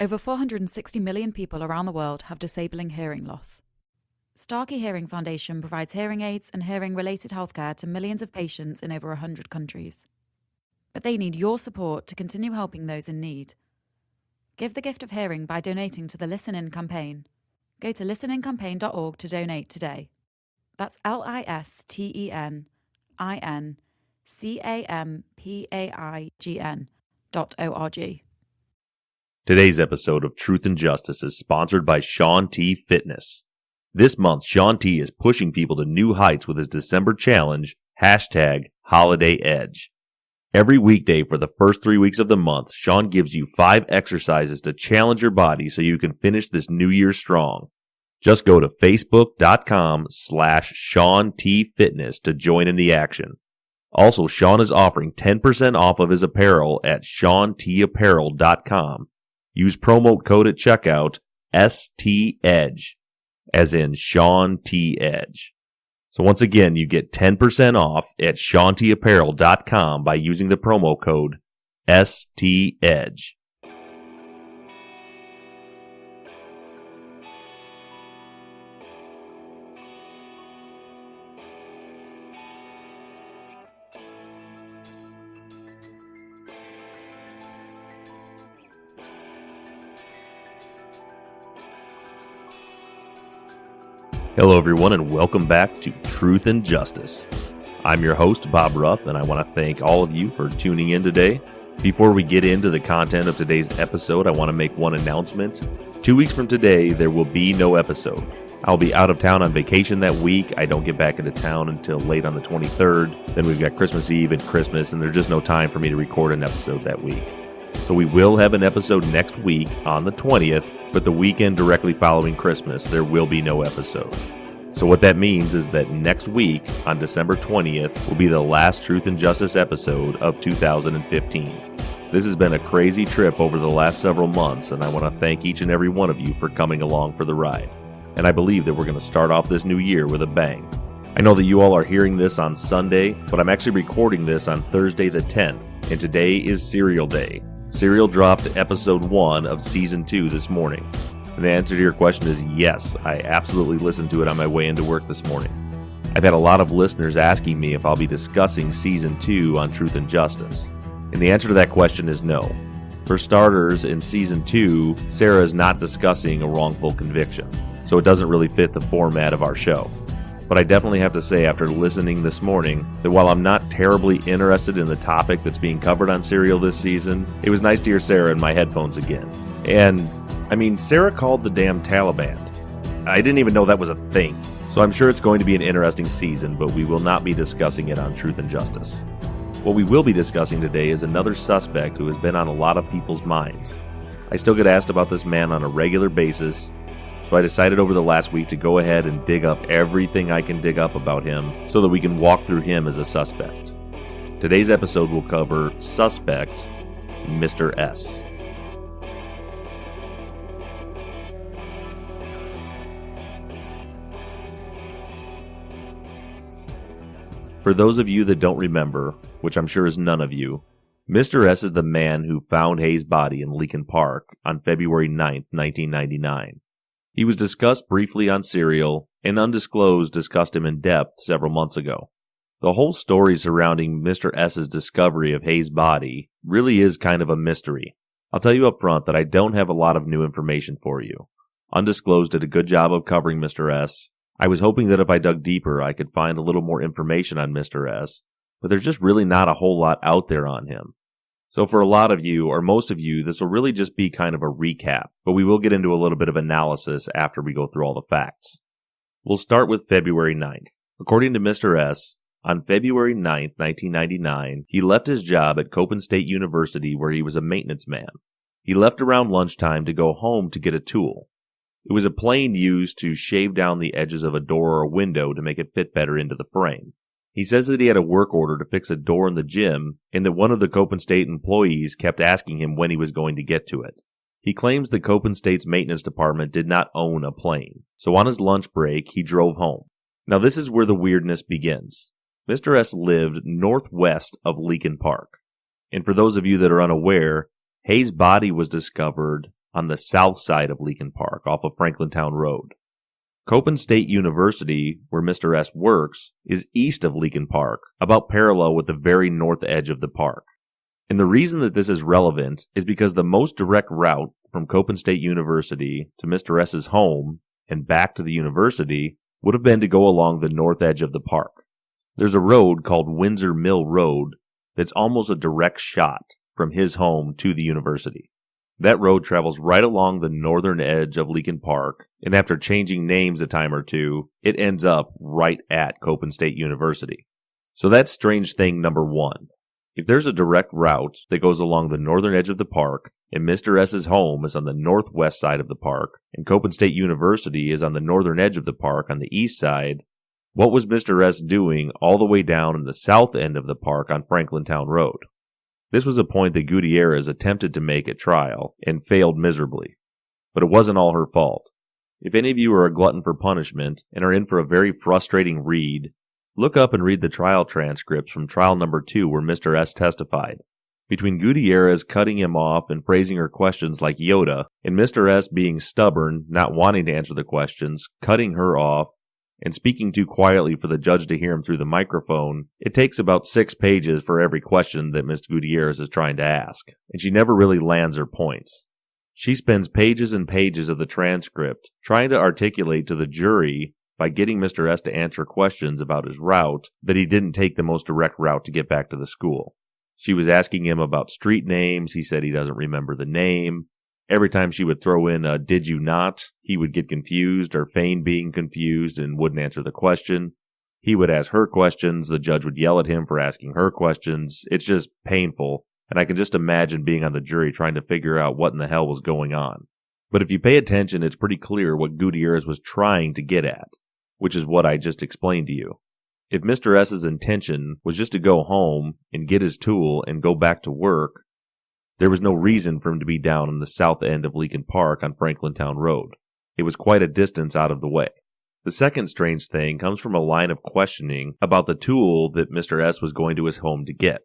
Over 460 million people around the world have disabling hearing loss. Starkey Hearing Foundation provides hearing aids and hearing-related healthcare to millions of patients in over 100 countries. But they need your support to continue helping those in need. Give the gift of hearing by donating to the Listen In campaign. Go to listenincampaign.org to donate today. That's listenincampaign.org. Today's episode of Truth and Justice is sponsored by Shaun T Fitness. This month, Shaun T is pushing people to new heights with his December challenge, #HolidayEdge. Every weekday for the first 3 weeks of the month, Shaun gives you 5 exercises to challenge your body so you can finish this new year strong. Just go to facebook.com/Shaun T Fitness to join in the action. Also, Shaun is offering 10% off of his apparel at ShaunTapparel.com. Use promo code at checkout, STEDGE, as in Shaun T Edge. So once again, you get 10% off at ShaunTapparel.com by using the promo code STEDGE. Hello everyone and welcome back to Truth and Justice. I'm your host, Bob Ruff, and I want to thank all of you for tuning in today. Before we get into the content of today's episode, I want to make one announcement. 2 weeks from today, there will be no episode. I'll be out of town on vacation that week. I don't get back into town until late on the 23rd. Then we've got Christmas Eve and Christmas, and there's just no time for me to record an episode that week. So we will have an episode next week on the 20th, but the weekend directly following Christmas, there will be no episode. So what that means is that next week, on December 20th, will be the last Truth and Justice episode of 2015. This has been a crazy trip over the last several months, and I want to thank each and every one of you for coming along for the ride. And I believe that we're going to start off this new year with a bang. I know that you all are hearing this on Sunday, but I'm actually recording this on Thursday the 10th, and today is Serial Day. Serial dropped episode 1 of season 2 this morning. And the answer to your question is yes, I absolutely listened to it on my way into work this morning. I've had a lot of listeners asking me if I'll be discussing season 2 on Truth and Justice. And the answer to that question is no. For starters, in season 2, Sarah is not discussing a wrongful conviction, so it doesn't really fit the format of our show. But I definitely have to say, after listening this morning, that while I'm not terribly interested in the topic that's being covered on Serial this season, it was nice to hear Sarah in my headphones again. And, Sarah called the damn Taliban. I didn't even know that was a thing. So I'm sure it's going to be an interesting season, but we will not be discussing it on Truth and Justice. What we will be discussing today is another suspect who has been on a lot of people's minds. I still get asked about this man on a regular basis, so I decided over the last week to go ahead and dig up everything I can dig up about him so that we can walk through him as a suspect. Today's episode will cover Suspect Mr. S. For those of you that don't remember, which I'm sure is none of you, Mr. S is the man who found Hayes' body in Leakin Park on February 9th, 1999. He was discussed briefly on Serial, and Undisclosed discussed him in depth several months ago. The whole story surrounding Mr. S's discovery of Hayes' body really is kind of a mystery. I'll tell you up front that I don't have a lot of new information for you. Undisclosed did a good job of covering Mr. S. I was hoping that if I dug deeper, I could find a little more information on Mr. S, but there's just really not a whole lot out there on him. So for a lot of you, or most of you, this will really just be kind of a recap, but we will get into a little bit of analysis after we go through all the facts. We'll start with February 9th. According to Mr. S, on February 9th, 1999, he left his job at Copen State University where he was a maintenance man. He left around lunchtime to go home to get a tool. It was a plane used to shave down the edges of a door or a window to make it fit better into the frame. He says that he had a work order to fix a door in the gym and that one of the Copen State employees kept asking him when he was going to get to it. He claims the Copen State's maintenance department did not own a plane, so on his lunch break he drove home. Now this is where the weirdness begins. Mr. S lived northwest of Leakin Park. And for those of you that are unaware, Hayes' body was discovered on the south side of Leakin Park off of Franklintown Road. Copen State University, where Mr. S works, is east of Leakin Park, about parallel with the very north edge of the park. And the reason that this is relevant is because the most direct route from Copen State University to Mr. S's home and back to the university would have been to go along the north edge of the park. There's a road called Windsor Mill Road that's almost a direct shot from his home to the university. That road travels right along the northern edge of Leakin Park, and after changing names a time or two, it ends up right at Copen State University. So that's strange thing number one. If there's a direct route that goes along the northern edge of the park, and Mr. S's home is on the northwest side of the park, and Copen State University is on the northern edge of the park on the east side, what was Mr. S doing all the way down in the south end of the park on Franklintown Road? This was a point that Gutierrez attempted to make at trial and failed miserably. But it wasn't all her fault. If any of you are a glutton for punishment and are in for a very frustrating read, look up and read the trial transcripts from trial number 2 where Mr. S testified. Between Gutierrez cutting him off and phrasing her questions like Yoda, and Mr. S being stubborn, not wanting to answer the questions, cutting her off, and speaking too quietly for the judge to hear him through the microphone, it takes about 6 pages for every question that Ms. Gutierrez is trying to ask, and she never really lands her points. She spends pages and pages of the transcript trying to articulate to the jury by getting Mr. S to answer questions about his route that he didn't take the most direct route to get back to the school. She was asking him about street names. He said he doesn't remember the name. Every time she would throw in a "did you not," he would get confused or feign being confused and wouldn't answer the question. He would ask her questions. The judge would yell at him for asking her questions. It's just painful, and I can just imagine being on the jury trying to figure out what in the hell was going on. But if you pay attention, it's pretty clear what Gutierrez was trying to get at, which is what I just explained to you. If Mr. S's intention was just to go home and get his tool and go back to work, there was no reason for him to be down in the south end of Leakin Park on Franklintown Road. It was quite a distance out of the way. The second strange thing comes from a line of questioning about the tool that Mr. S was going to his home to get.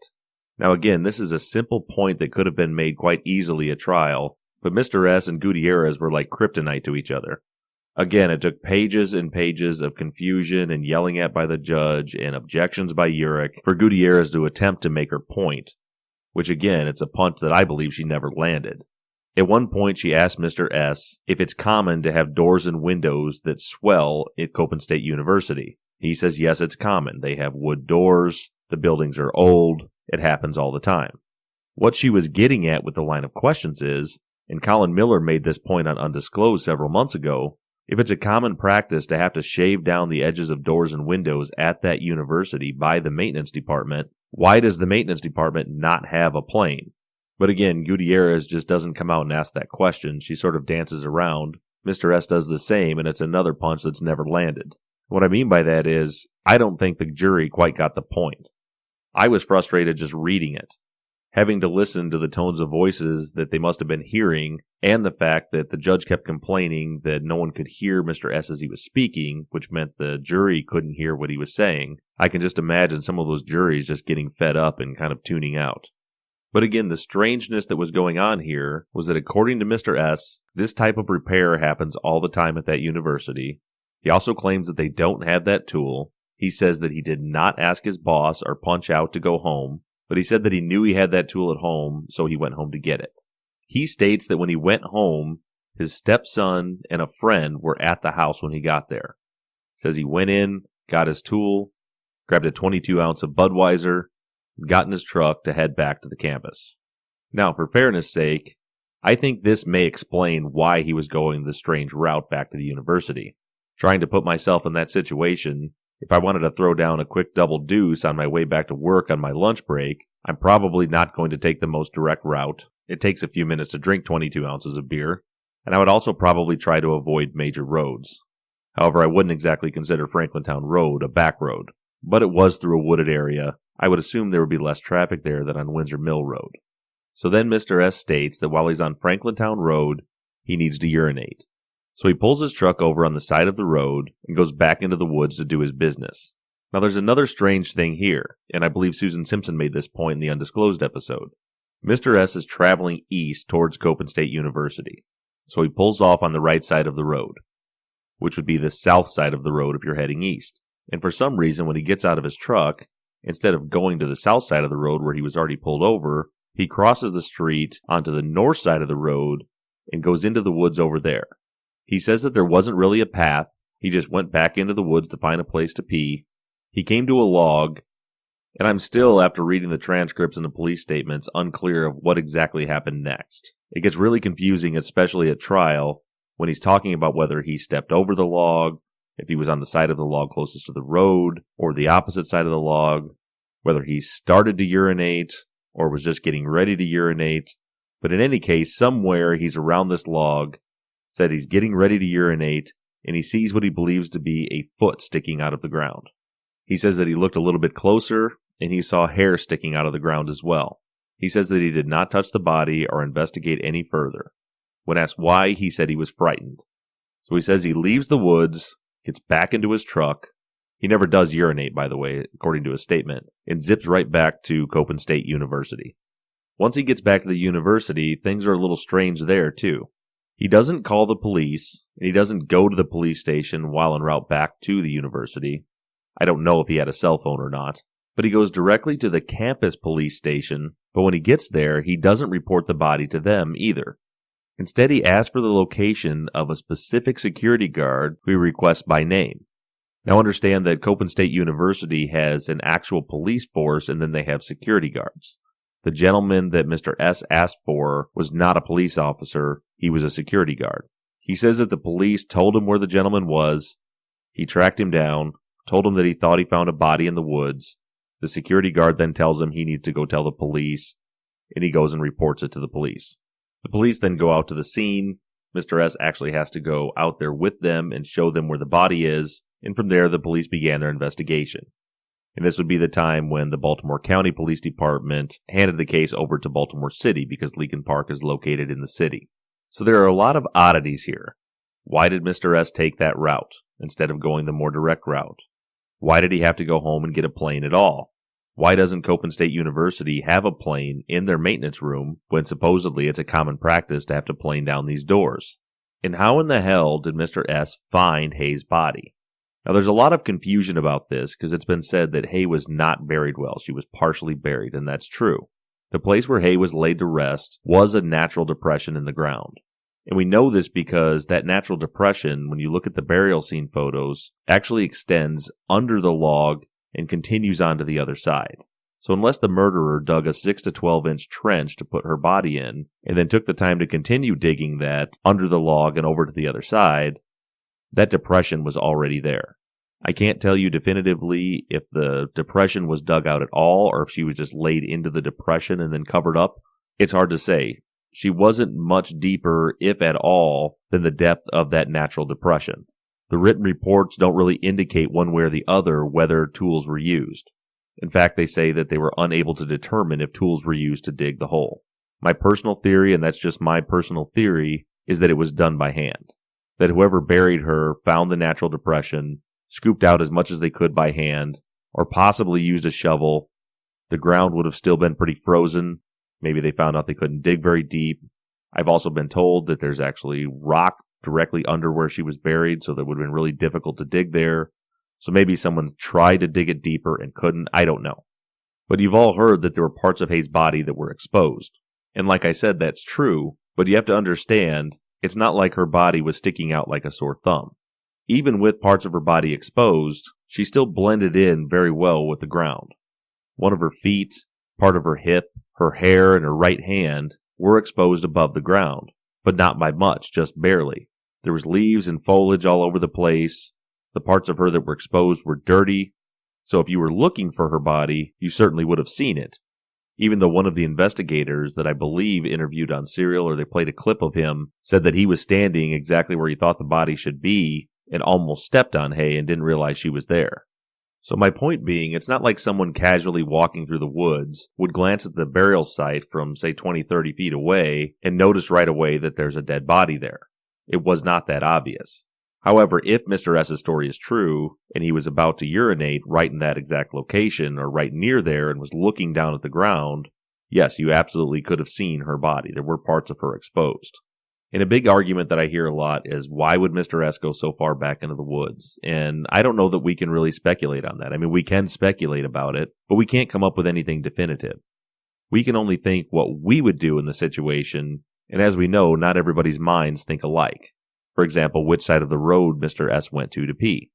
Now again, this is a simple point that could have been made quite easily at trial, but Mr. S and Gutierrez were like kryptonite to each other. Again, it took pages and pages of confusion and yelling at by the judge and objections by Urich for Gutierrez to attempt to make her point, which again, it's a punch that I believe she never landed. At one point, she asked Mr. S if it's common to have doors and windows that swell at Copen State University. He says yes, it's common. They have wood doors, the buildings are old, it happens all the time. What she was getting at with the line of questions is, and Colin Miller made this point on Undisclosed several months ago, if it's a common practice to have to shave down the edges of doors and windows at that university by the maintenance department, why does the maintenance department not have a plane? But again, Gutierrez just doesn't come out and ask that question. She sort of dances around. Mr. S does the same, and it's another punch that's never landed. What I mean by that is, I don't think the jury quite got the point. I was frustrated just reading it, having to listen to the tones of voices that they must have been hearing, and the fact that the judge kept complaining that no one could hear Mr. S as he was speaking, which meant the jury couldn't hear what he was saying. I can just imagine some of those juries just getting fed up and kind of tuning out. But again, the strangeness that was going on here was that according to Mr. S, this type of repair happens all the time at that university. He also claims that they don't have that tool. He says that he did not ask his boss or punch out to go home, but he said that he knew he had that tool at home, so he went home to get it. He states that when he went home, his stepson and a friend were at the house when he got there. Says he went in, got his tool, grabbed a 22 ounce of Budweiser, got in his truck to head back to the campus. Now, for fairness' sake, I think this may explain why he was going this strange route back to the university. Trying to put myself in that situation, if I wanted to throw down a quick double deuce on my way back to work on my lunch break, I'm probably not going to take the most direct route. It takes a few minutes to drink 22 ounces of beer, and I would also probably try to avoid major roads. However, I wouldn't exactly consider Franklintown Road a back road, but it was through a wooded area. I would assume there would be less traffic there than on Windsor Mill Road. So then Mr. S states that while he's on Franklintown Road, he needs to urinate. So he pulls his truck over on the side of the road and goes back into the woods to do his business. Now there's another strange thing here, and I believe Susan Simpson made this point in the Undisclosed episode. Mr. S is traveling east towards Copen State University. So he pulls off on the right side of the road, which would be the south side of the road if you're heading east. And for some reason, when he gets out of his truck, instead of going to the south side of the road where he was already pulled over, he crosses the street onto the north side of the road and goes into the woods over there. He says that there wasn't really a path. He just went back into the woods to find a place to pee. He came to a log, and I'm still, after reading the transcripts and the police statements, unclear of what exactly happened next. It gets really confusing, especially at trial, when he's talking about whether he stepped over the log, if he was on the side of the log closest to the road, or the opposite side of the log, whether he started to urinate, or was just getting ready to urinate. But in any case, somewhere he's around this log, said he's getting ready to urinate, and he sees what he believes to be a foot sticking out of the ground. He says that he looked a little bit closer, and he saw hair sticking out of the ground as well. He says that he did not touch the body or investigate any further. When asked why, he said he was frightened. So he says he leaves the woods, gets back into his truck. He never does urinate, by the way, according to his statement, and zips right back to Copen State University. Once he gets back to the university, things are a little strange there, too. He doesn't call the police, and he doesn't go to the police station while en route back to the university. I don't know if he had a cell phone or not. But he goes directly to the campus police station, but when he gets there, he doesn't report the body to them either. Instead, he asks for the location of a specific security guard who he requests by name. Now understand that Copen State University has an actual police force, and then they have security guards. The gentleman that Mr. S asked for was not a police officer, he was a security guard. He says that the police told him where the gentleman was, he tracked him down, told him that he thought he found a body in the woods. The security guard then tells him he needs to go tell the police, and he goes and reports it to the police. The police then go out to the scene. Mr. S actually has to go out there with them and show them where the body is, and from there the police began their investigation. And this would be the time when the Baltimore County Police Department handed the case over to Baltimore City because Lincoln Park is located in the city. So there are a lot of oddities here. Why did Mr. S take that route instead of going the more direct route? Why did he have to go home and get a plane at all? Why doesn't Copen State University have a plane in their maintenance room when supposedly it's a common practice to have to plane down these doors? And how in the hell did Mr. S find Hay's body? Now there's a lot of confusion about this because it's been said that Hay was not buried well. She was partially buried, and that's true. The place where Hay was laid to rest was a natural depression in the ground. And we know this because that natural depression, when you look at the burial scene photos, actually extends under the log and continues on to the other side. So unless the murderer dug a 6 to 12-inch trench to put her body in, and then took the time to continue digging that under the log and over to the other side, that depression was already there. I can't tell you definitively if the depression was dug out at all or if she was just laid into the depression and then covered up. It's hard to say. She wasn't much deeper, if at all, than the depth of that natural depression. The written reports don't really indicate one way or the other whether tools were used. In fact, they say that they were unable to determine if tools were used to dig the hole. My personal theory, and that's just my personal theory, is that it was done by hand. That whoever buried her found the natural depression, scooped out as much as they could by hand, or possibly used a shovel. The ground would have still been pretty frozen. Maybe they found out they couldn't dig very deep. I've also been told that there's actually rock directly under where she was buried, so that would have been really difficult to dig there. So maybe someone tried to dig it deeper and couldn't. I don't know. But you've all heard that there were parts of Hay's body that were exposed. And like I said, that's true, but you have to understand, it's not like her body was sticking out like a sore thumb. Even with parts of her body exposed, she still blended in very well with the ground. One of her feet, part of her hip, her hair, and her right hand were exposed above the ground, but not by much, just barely. There was leaves and foliage all over the place. The parts of her that were exposed were dirty, so if you were looking for her body, you certainly would have seen it. Even though one of the investigators that I believe interviewed on Serial, or they played a clip of him, said that he was standing exactly where he thought the body should be and almost stepped on Hay and didn't realize she was there. So my point being, it's not like someone casually walking through the woods would glance at the burial site from, say, 20, 30 feet away and notice right away that there's a dead body there. It was not that obvious. However, if Mr. S.'s story is true, and he was about to urinate right in that exact location or right near there and was looking down at the ground, yes, you absolutely could have seen her body. There were parts of her exposed. And a big argument that I hear a lot is, why would Mr. S go so far back into the woods? And I don't know that we can really speculate on that. I mean, we can speculate about it, but we can't come up with anything definitive. We can only think what we would do in the situation, and as we know, not everybody's minds think alike. For example, which side of the road Mr. S went to pee.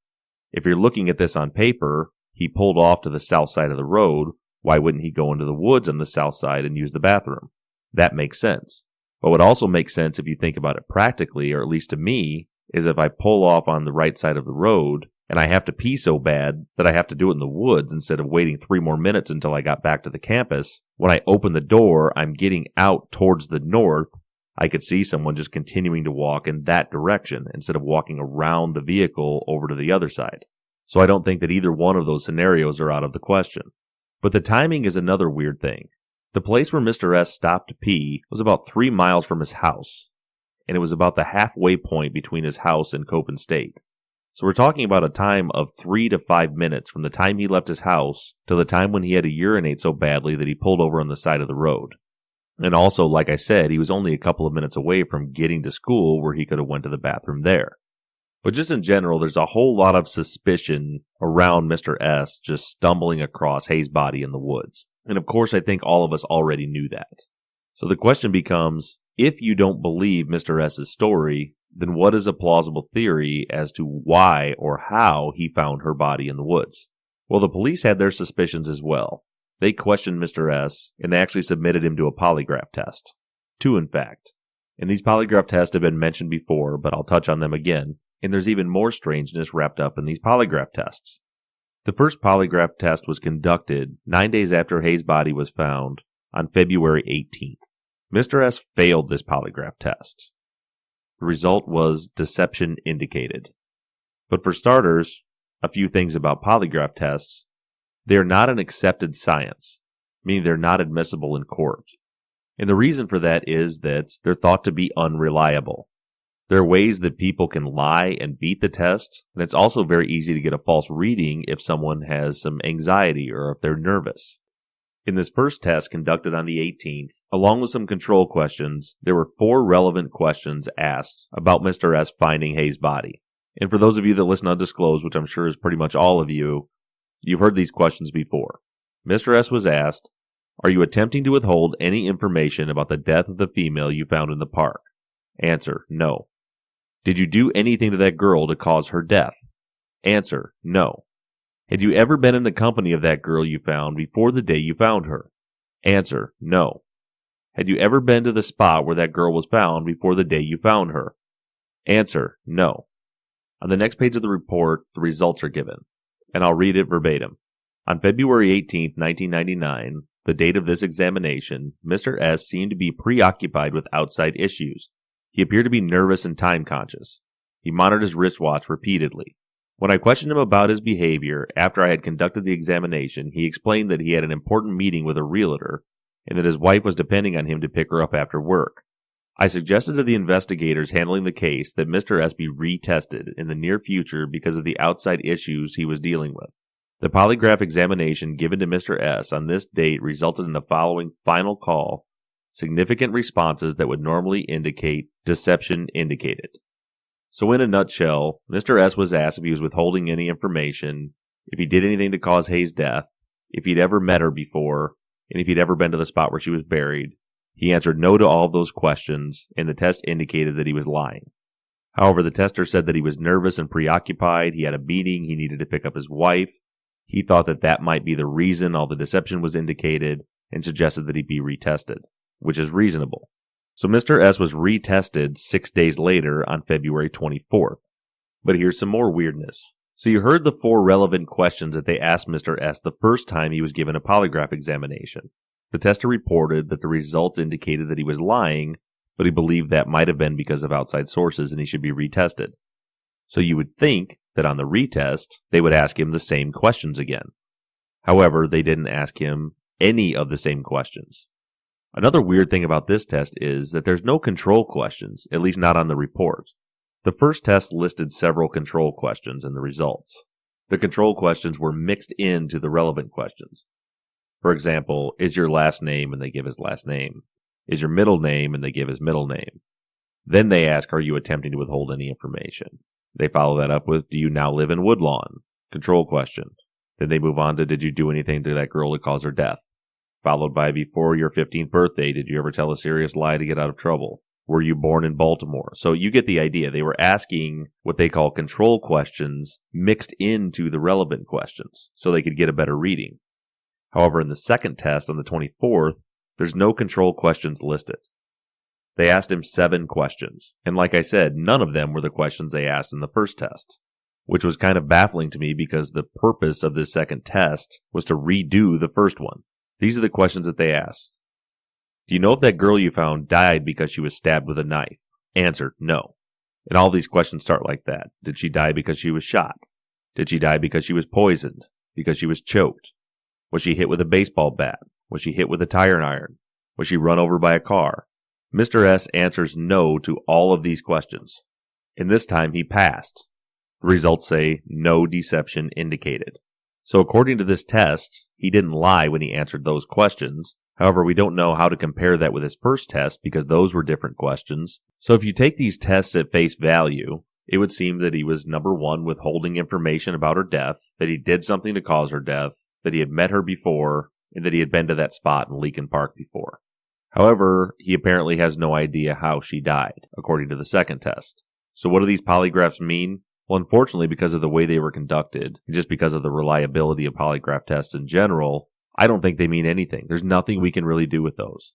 If you're looking at this on paper, he pulled off to the south side of the road. Why wouldn't he go into the woods on the south side and use the bathroom? That makes sense. But what also makes sense if you think about it practically, or at least to me, is if I pull off on the right side of the road and I have to pee so bad that I have to do it in the woods instead of waiting 3 more minutes until I got back to the campus, when I open the door, I'm getting out towards the north. I could see someone just continuing to walk in that direction instead of walking around the vehicle over to the other side. So I don't think that either one of those scenarios are out of the question. But the timing is another weird thing. The place where Mr. S stopped to pee was about 3 miles from his house, and it was about the halfway point between his house and Copen State. So we're talking about a time of 3 to 5 minutes from the time he left his house to the time when he had to urinate so badly that he pulled over on the side of the road. And also, like I said, he was only a couple of minutes away from getting to school where he could have went to the bathroom there. But just in general, there's a whole lot of suspicion around Mr. S just stumbling across Hayes' body in the woods. And of course, I think all of us already knew that. So the question becomes, if you don't believe Mr. S's story, then what is a plausible theory as to why or how he found her body in the woods? Well, the police had their suspicions as well. They questioned Mr. S, and they actually submitted him to a polygraph test. 2, in fact. And these polygraph tests have been mentioned before, but I'll touch on them again. And there's even more strangeness wrapped up in these polygraph tests. The first polygraph test was conducted 9 days after Hayes' body was found on February 18th. Mr. S failed this polygraph test. The result was deception indicated. But for starters, a few things about polygraph tests. They are not an accepted science, meaning they're not admissible in court. And the reason for that is that they're thought to be unreliable. There are ways that people can lie and beat the test, and it's also very easy to get a false reading if someone has some anxiety or if they're nervous. In this first test conducted on the 18th, along with some control questions, there were 4 relevant questions asked about Mr. S finding Hayes' body. And for those of you that listen undisclosed, which I'm sure is pretty much all of you, you've heard these questions before. Mr. S was asked, "Are you attempting to withhold any information about the death of the female you found in the park?" Answer, no. Did you do anything to that girl to cause her death? Answer, no. Had you ever been in the company of that girl you found before the day you found her? Answer, no. Had you ever been to the spot where that girl was found before the day you found her? Answer, no. On the next page of the report, the results are given, and I'll read it verbatim. On February 18, 1999, the date of this examination, Mr. S seemed to be preoccupied with outside issues. He appeared to be nervous and time-conscious. He monitored his wristwatch repeatedly. When I questioned him about his behavior after I had conducted the examination, he explained that he had an important meeting with a realtor and that his wife was depending on him to pick her up after work. I suggested to the investigators handling the case that Mr. S be retested in the near future because of the outside issues he was dealing with. The polygraph examination given to Mr. S on this date resulted in the following final call: significant responses that would normally indicate deception indicated. So in a nutshell, Mr. S was asked if he was withholding any information, if he did anything to cause Hayes' death, if he'd ever met her before, and if he'd ever been to the spot where she was buried. He answered no to all of those questions, and the test indicated that he was lying. However, the tester said that he was nervous and preoccupied, he had a meeting, he needed to pick up his wife. He thought that that might be the reason all the deception was indicated, and suggested that he be retested, which is reasonable. So Mr. S was retested 6 days later on February 24th. But here's some more weirdness. So you heard the 4 relevant questions that they asked Mr. S the first time he was given a polygraph examination. The tester reported that the results indicated that he was lying, but he believed that might have been because of outside sources and he should be retested. So you would think that on the retest, they would ask him the same questions again. However, they didn't ask him any of the same questions. Another weird thing about this test is that there's no control questions, at least not on the report. The first test listed several control questions in the results. The control questions were mixed into the relevant questions. For example, is your last name, and they give his last name. Is your middle name, and they give his middle name. Then they ask, are you attempting to withhold any information? They follow that up with, do you now live in Woodlawn? Control question. Then they move on to, did you do anything to that girl to cause her death? Followed by, before your 15th birthday, did you ever tell a serious lie to get out of trouble? Were you born in Baltimore? So you get the idea. They were asking what they call control questions mixed into the relevant questions so they could get a better reading. However, in the second test on the 24th, there's no control questions listed. They asked him 7 questions. And like I said, none of them were the questions they asked in the first test, which was kind of baffling to me because the purpose of this second test was to redo the first one. These are the questions that they asked. Do you know if that girl you found died because she was stabbed with a knife? Answer, no. And all these questions start like that. Did she die because she was shot? Did she die because she was poisoned? Because she was choked? Was she hit with a baseball bat? Was she hit with a tire iron? Was she run over by a car? Mr. S answers no to all of these questions. And this time he passed. The results say no deception indicated. So according to this test, he didn't lie when he answered those questions. However, we don't know how to compare that with his first test because those were different questions. So if you take these tests at face value, it would seem that he was, number one, withholding information about her death, that he did something to cause her death, that he had met her before, and that he had been to that spot in Leakin Park before. However, he apparently has no idea how she died, according to the second test. So what do these polygraphs mean? Well, unfortunately, because of the way they were conducted, and just because of the reliability of polygraph tests in general, I don't think they mean anything. There's nothing we can really do with those.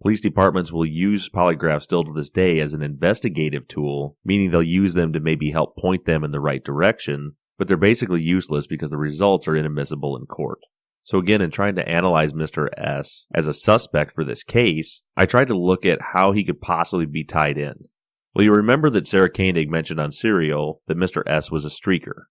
Police departments will use polygraphs still to this day as an investigative tool, meaning they'll use them to maybe help point them in the right direction, but they're basically useless because the results are inadmissible in court. So again, in trying to analyze Mr. S as a suspect for this case, I tried to look at how he could possibly be tied in. Well, you remember that Sarah Koenig mentioned on Serial that Mr. S was a streaker.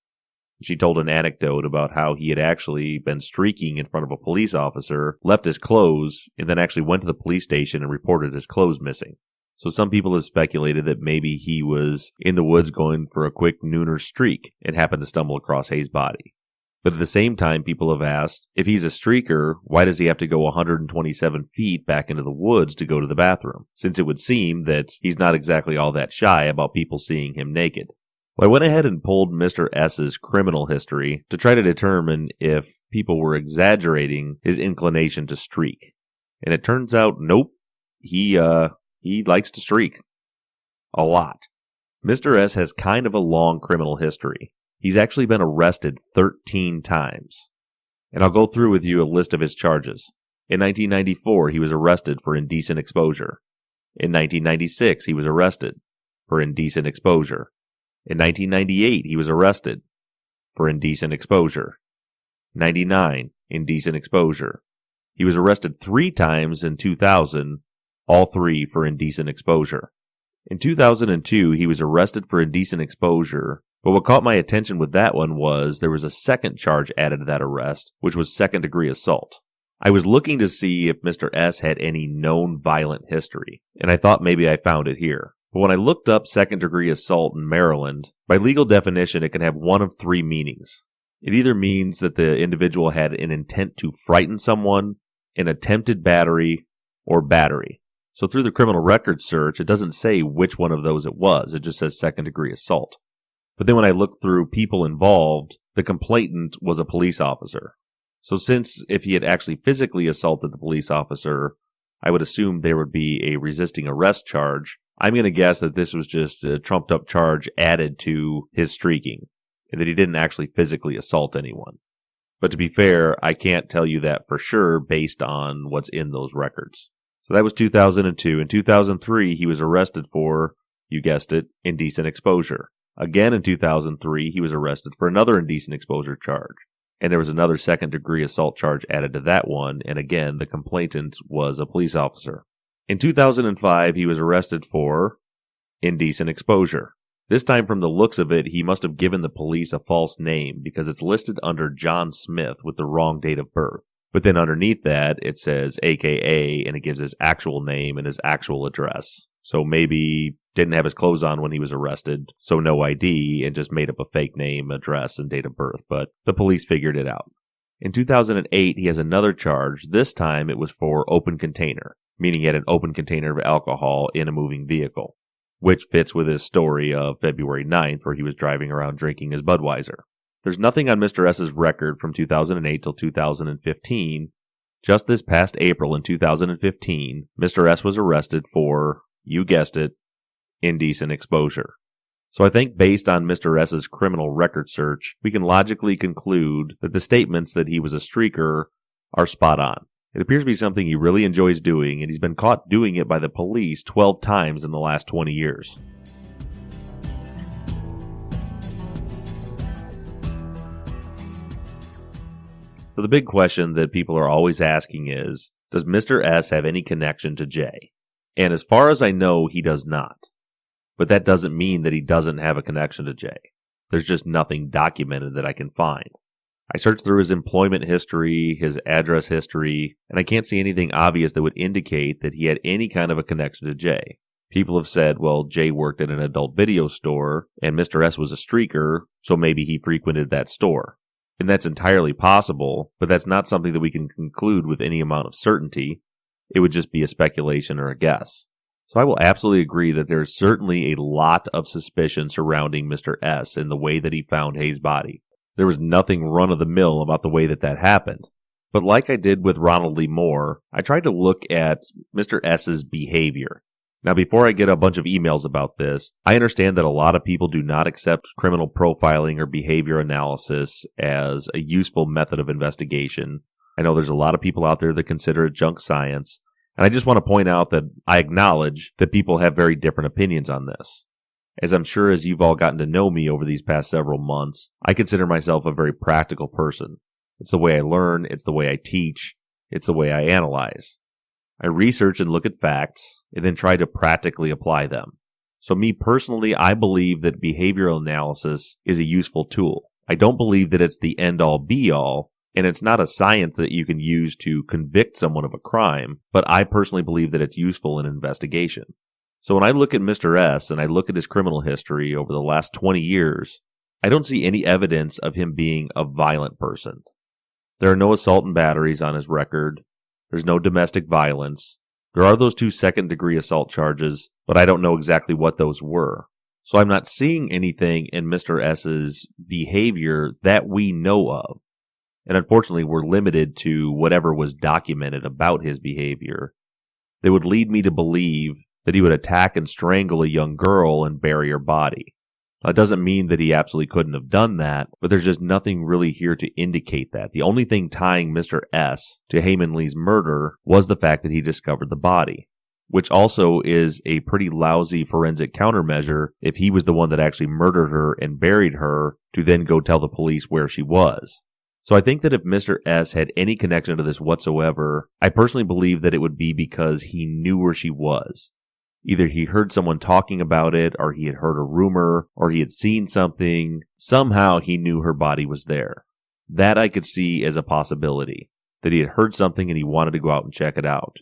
She told an anecdote about how he had actually been streaking in front of a police officer, left his clothes, and then actually went to the police station and reported his clothes missing. So some people have speculated that maybe he was in the woods going for a quick nooner streak and happened to stumble across Hayes' body. But at the same time, people have asked, if he's a streaker, why does he have to go 127 feet back into the woods to go to the bathroom? Since it would seem that he's not exactly all that shy about people seeing him naked. Well, I went ahead and pulled Mr. S's criminal history to try to determine if people were exaggerating his inclination to streak. And it turns out, nope, he likes to streak. A lot. Mr. S has kind of a long criminal history. He's actually been arrested 13 times. And I'll go through with you a list of his charges. In 1994, he was arrested for indecent exposure. In 1996, he was arrested for indecent exposure. In 1998, he was arrested for indecent exposure. 99, indecent exposure. He was arrested 3 times in 2000, all 3 for indecent exposure. In 2002, he was arrested for indecent exposure, but what caught my attention with that one was there was a second charge added to that arrest, which was second-degree assault. I was looking to see if Mr. S had any known violent history, and I thought maybe I found it here. But when I looked up second-degree assault in Maryland, by legal definition, it can have one of 3 meanings. It either means that the individual had an intent to frighten someone, an attempted battery, or battery. So through the criminal record search, it doesn't say which one of those it was. It just says second-degree assault. But then when I looked through people involved, the complainant was a police officer. So since if he had actually physically assaulted the police officer, I would assume there would be a resisting arrest charge. I'm going to guess that this was just a trumped-up charge added to his streaking, and that he didn't actually physically assault anyone. But to be fair, I can't tell you that for sure based on what's in those records. So that was 2002. In 2003, he was arrested for, you guessed it, indecent exposure. Again in 2003, he was arrested for another indecent exposure charge. And there was another second-degree assault charge added to that one, and again, the complainant was a police officer. In 2005, he was arrested for indecent exposure. This time, from the looks of it, he must have given the police a false name because it's listed under John Smith with the wrong date of birth. But then underneath that, it says AKA, and it gives his actual name and his actual address. So maybe didn't have his clothes on when he was arrested, so no ID, and just made up a fake name, address, and date of birth. But the police figured it out. In 2008, he has another charge. This time, it was for open container, meaning he had an open container of alcohol in a moving vehicle. which fits with his story of February 9th, where he was driving around drinking his Budweiser. There's nothing on Mr. S's record from 2008 till 2015. Just this past April in 2015, Mr. S was arrested for, you guessed it, indecent exposure. So I think based on Mr. S's criminal record search, we can logically conclude that the statements that he was a streaker are spot on. It appears to be something he really enjoys doing, and he's been caught doing it by the police 12 times in the last 20 years. So the big question that people are always asking is, does Mr. S have any connection to Jay? And as far as I know, he does not. But that doesn't mean that he doesn't have a connection to Jay. There's just nothing documented that I can find. I searched through his employment history, his address history, and I can't see anything obvious that would indicate that he had any kind of a connection to Jay. People have said, well, Jay worked at an adult video store, and Mr. S was a streaker, so maybe he frequented that store. And that's entirely possible, but that's not something that we can conclude with any amount of certainty. It would just be a speculation or a guess. So I will absolutely agree that there's certainly a lot of suspicion surrounding Mr. S in the way that he found Hayes' body. There was nothing run-of-the-mill about the way that happened. But like I did with Ronald Lee Moore, I tried to look at Mr. S's behavior. Now, before I get a bunch of emails about this, I understand that a lot of people do not accept criminal profiling or behavior analysis as a useful method of investigation. I know there's a lot of people out there that consider it junk science. And I just want to point out that I acknowledge that people have very different opinions on this. As I'm sure as you've all gotten to know me over these past several months, I consider myself a very practical person. It's the way I learn, it's the way I teach, it's the way I analyze. I research and look at facts, and then try to practically apply them. So me personally, I believe that behavioral analysis is a useful tool. I don't believe that it's the end-all be-all, and it's not a science that you can use to convict someone of a crime, but I personally believe that it's useful in investigation. So when I look at Mr. S and I look at his criminal history over the last 20 years, I don't see any evidence of him being a violent person. There are no assault and batteries on his record. There's no domestic violence. There are those 2 second-degree assault charges, but I don't know exactly what those were. So I'm not seeing anything in Mr. S's behavior that we know of. And unfortunately, we're limited to whatever was documented about his behavior. That would lead me to believe that he would attack and strangle a young girl and bury her body. That doesn't mean that he absolutely couldn't have done that, but there's just nothing really here to indicate that. The only thing tying Mr. S to Hae-Min Lee's murder was the fact that he discovered the body, which also is a pretty lousy forensic countermeasure if he was the one that actually murdered her and buried her to then go tell the police where she was. So I think that if Mr. S had any connection to this whatsoever, I personally believe that it would be because he knew where she was. Either he heard someone talking about it, or he had heard a rumor, or he had seen something. Somehow he knew her body was there. That I could see as a possibility, that he had heard something and he wanted to go out and check it out.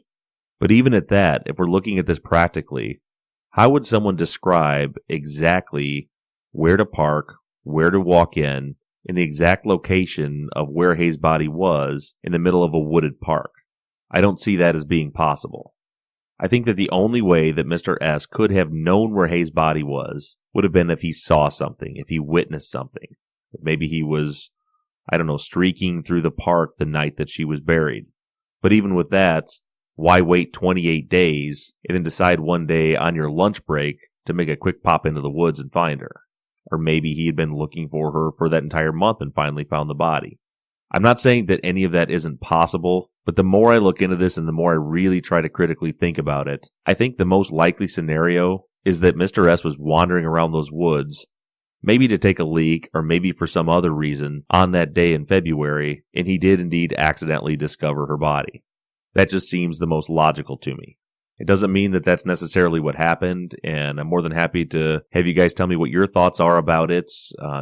But even at that, if we're looking at this practically, how would someone describe exactly where to park, where to walk in the exact location of where Hayes' body was in the middle of a wooded park? I don't see that as being possible. I think that the only way that Mr. S could have known where Hayes' body was would have been if he saw something, if he witnessed something. Maybe he was, streaking through the park the night that she was buried. But even with that, why wait 28 days and then decide one day on your lunch break to make a quick pop into the woods and find her? Or maybe he had been looking for her for that entire month and finally found the body. I'm not saying that any of that isn't possible, but the more I look into this and the more I really try to critically think about it, I think the most likely scenario is that Mr. S was wandering around those woods, maybe to take a leak or maybe for some other reason, on that day in February, and he did indeed accidentally discover her body. That just seems the most logical to me. It doesn't mean that that's necessarily what happened, and I'm more than happy to have you guys tell me what your thoughts are about it.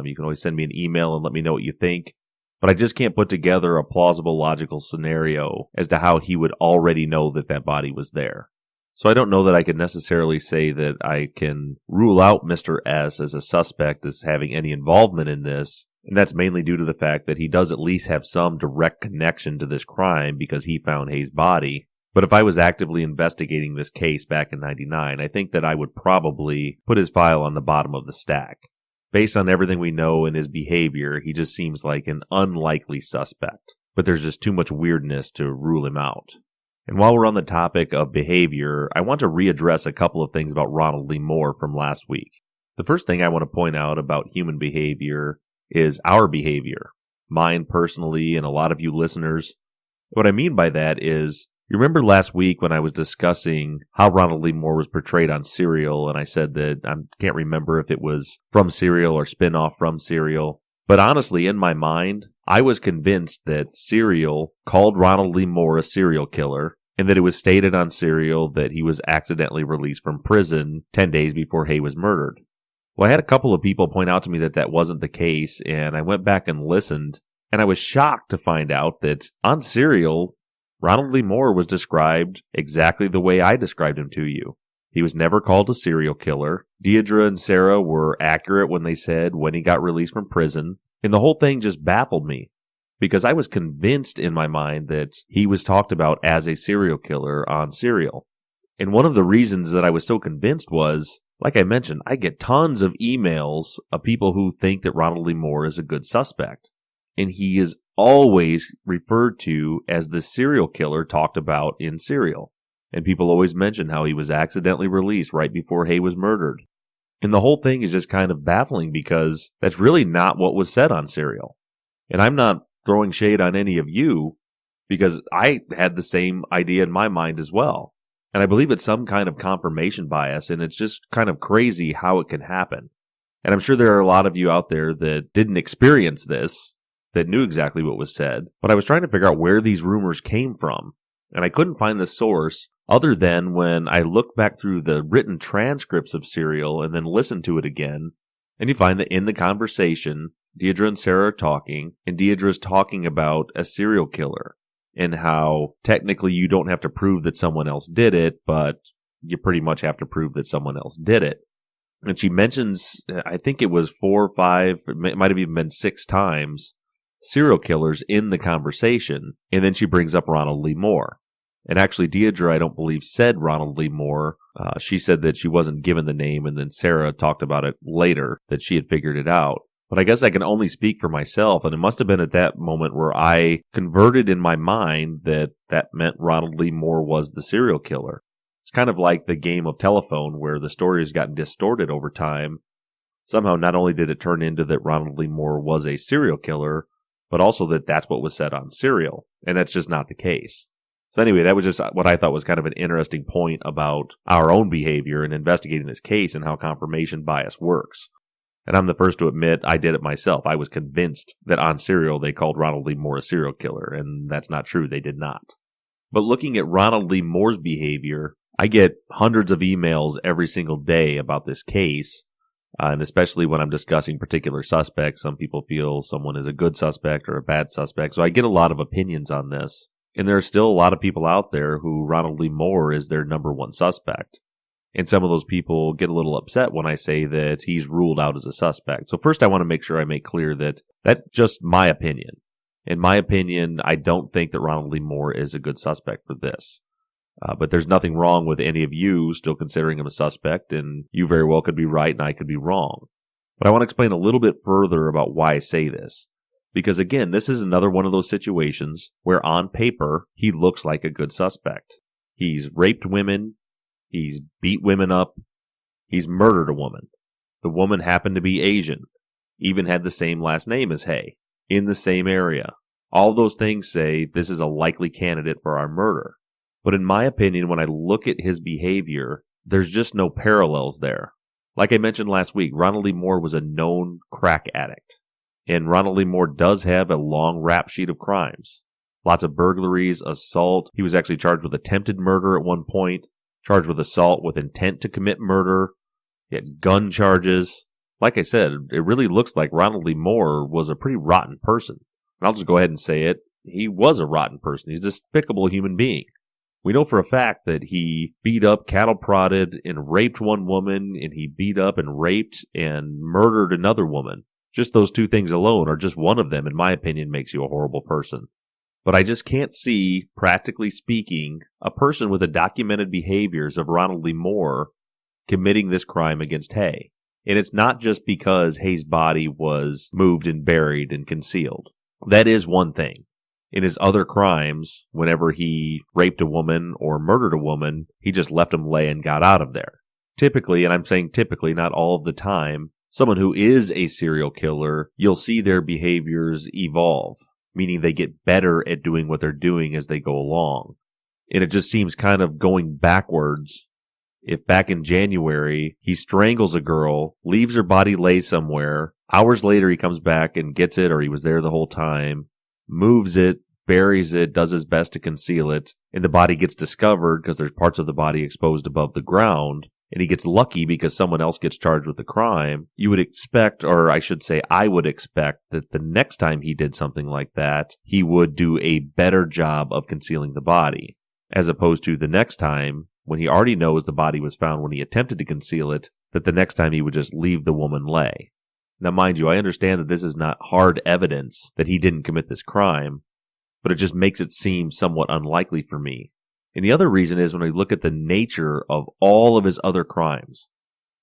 You can always send me an email and let me know what you think. But I just can't put together a plausible, logical scenario as to how he would already know that that body was there. So I don't know that I could necessarily say that I can rule out Mr. S as a suspect as having any involvement in this. And that's mainly due to the fact that he does at least have some direct connection to this crime because he found Hayes' body. But if I was actively investigating this case back in '99, I think that I would probably put his file on the bottom of the stack. Based on everything we know and his behavior, he just seems like an unlikely suspect. But there's just too much weirdness to rule him out. And while we're on the topic of behavior, I want to readdress a couple of things about Ronald Lee Moore from last week. The first thing I want to point out about human behavior is our behavior. Mine personally, and a lot of you listeners. What I mean by that is, you remember last week when I was discussing how Ronald Lee Moore was portrayed on Serial, and I said that I can't remember if it was from Serial or spin-off from Serial. But honestly, in my mind, I was convinced that Serial called Ronald Lee Moore a serial killer, and that it was stated on Serial that he was accidentally released from prison 10 days before Hay was murdered. Well, I had a couple of people point out to me that that wasn't the case, and I went back and listened, and I was shocked to find out that on Serial, Ronald Lee Moore was described exactly the way I described him to you. He was never called a serial killer. Deidre and Sarah were accurate when they said when he got released from prison. And the whole thing just baffled me because I was convinced in my mind that he was talked about as a serial killer on Serial. And one of the reasons that I was so convinced was, like I mentioned, I get tons of emails of people who think that Ronald Lee Moore is a good suspect. And he is always referred to as the serial killer talked about in Serial. And people always mention how he was accidentally released right before Hay was murdered. And the whole thing is just kind of baffling because that's really not what was said on Serial. And I'm not throwing shade on any of you because I had the same idea in my mind as well. And I believe it's some kind of confirmation bias, and it's just kind of crazy how it can happen. And I'm sure there are a lot of you out there that didn't experience this, that knew exactly what was said, but I was trying to figure out where these rumors came from, and I couldn't find the source other than when I looked back through the written transcripts of Serial and then listened to it again, and you find that in the conversation, Deidre and Sarah are talking, and Deidre's talking about a serial killer, and how technically you don't have to prove that someone else did it, but you pretty much have to prove that someone else did it. And she mentions, I think it was 4 or 5, it might have even been 6 times, serial killers in the conversation, and then she brings up Ronald Lee Moore. And actually, Deidre, I don't believe, said Ronald Lee Moore. She said that she wasn't given the name, and then Sarah talked about it later, that she had figured it out. But I guess I can only speak for myself, and it must have been at that moment where I converted in my mind that that meant Ronald Lee Moore was the serial killer. It's kind of like the game of telephone where the story has gotten distorted over time. Somehow, not only did it turn into that Ronald Lee Moore was a serial killer, but also that that's what was said on Serial, and that's just not the case. So anyway, that was just what I thought was kind of an interesting point about our own behavior in investigating this case and how confirmation bias works. And I'm the first to admit I did it myself. I was convinced that on Serial they called Ronald Lee Moore a serial killer, and that's not true. They did not. But looking at Ronald Lee Moore's behavior, I get hundreds of emails every single day about this case. And especially when I'm discussing particular suspects, some people feel someone is a good suspect or a bad suspect. So I get a lot of opinions on this. And there are still a lot of people out there who Ronald Lee Moore is their number one suspect. And some of those people get a little upset when I say that he's ruled out as a suspect. So first I want to make sure I make clear that that's just my opinion. In my opinion, I don't think that Ronald Lee Moore is a good suspect for this. But there's nothing wrong with any of you still considering him a suspect, and you very well could be right and I could be wrong. But I want to explain a little bit further about why I say this. Because again, this is another one of those situations where on paper, he looks like a good suspect. He's raped women, he's beat women up, he's murdered a woman. The woman happened to be Asian, even had the same last name as Hay, in the same area. All those things say this is a likely candidate for our murder. But in my opinion, when I look at his behavior, there's just no parallels there. Like I mentioned last week, Ronald Lee Moore was a known crack addict. And Ronald Lee Moore does have a long rap sheet of crimes. Lots of burglaries, assault. He was actually charged with attempted murder at one point, charged with assault with intent to commit murder. He had gun charges. Like I said, it really looks like Ronald Lee Moore was a pretty rotten person. And I'll just go ahead and say it. He was a rotten person. He's a despicable human being. We know for a fact that he beat up, cattle prodded, and raped one woman, and he beat up and raped and murdered another woman. Just those two things alone, or just one of them, in my opinion, makes you a horrible person. But I just can't see, practically speaking, a person with the documented behaviors of Ronald Lee Moore committing this crime against Hay. And it's not just because Hay's body was moved and buried and concealed. That is one thing. In his other crimes, whenever he raped a woman or murdered a woman, he just let them lay and got out of there. Typically, and I'm saying typically, not all of the time, someone who is a serial killer, you'll see their behaviors evolve, meaning they get better at doing what they're doing as they go along. And it just seems kind of going backwards. If back in January, he strangles a girl, leaves her body lay somewhere, hours later he comes back and gets it, or he was there the whole time, moves it, buries it, does his best to conceal it, and the body gets discovered because there's parts of the body exposed above the ground, and he gets lucky because someone else gets charged with the crime, you would expect, or I should say I would expect, that the next time he did something like that, he would do a better job of concealing the body, as opposed to the next time, when he already knows the body was found when he attempted to conceal it, that the next time he would just leave the woman lay. Now, mind you, I understand that this is not hard evidence that he didn't commit this crime, but it just makes it seem somewhat unlikely for me. And the other reason is when we look at the nature of all of his other crimes.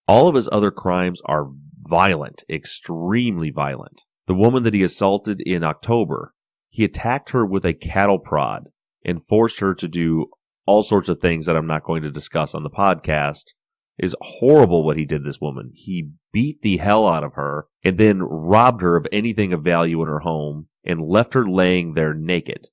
All of his other crimes are violent, extremely violent. The woman that he assaulted in October, he attacked her with a cattle prod and forced her to do all sorts of things that I'm not going to discuss on the podcast. Is horrible what he did to this woman. He beat the hell out of her and then robbed her of anything of value in her home and left her laying there naked.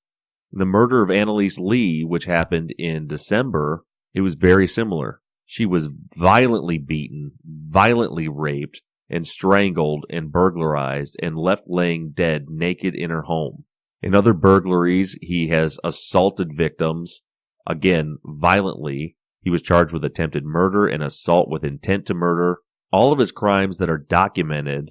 The murder of Anneliese Lee, which happened in December, it was very similar. She was violently beaten, violently raped, and strangled and burglarized and left laying dead naked in her home. In other burglaries, he has assaulted victims, again, violently. He was charged with attempted murder and assault with intent to murder. All of his crimes that are documented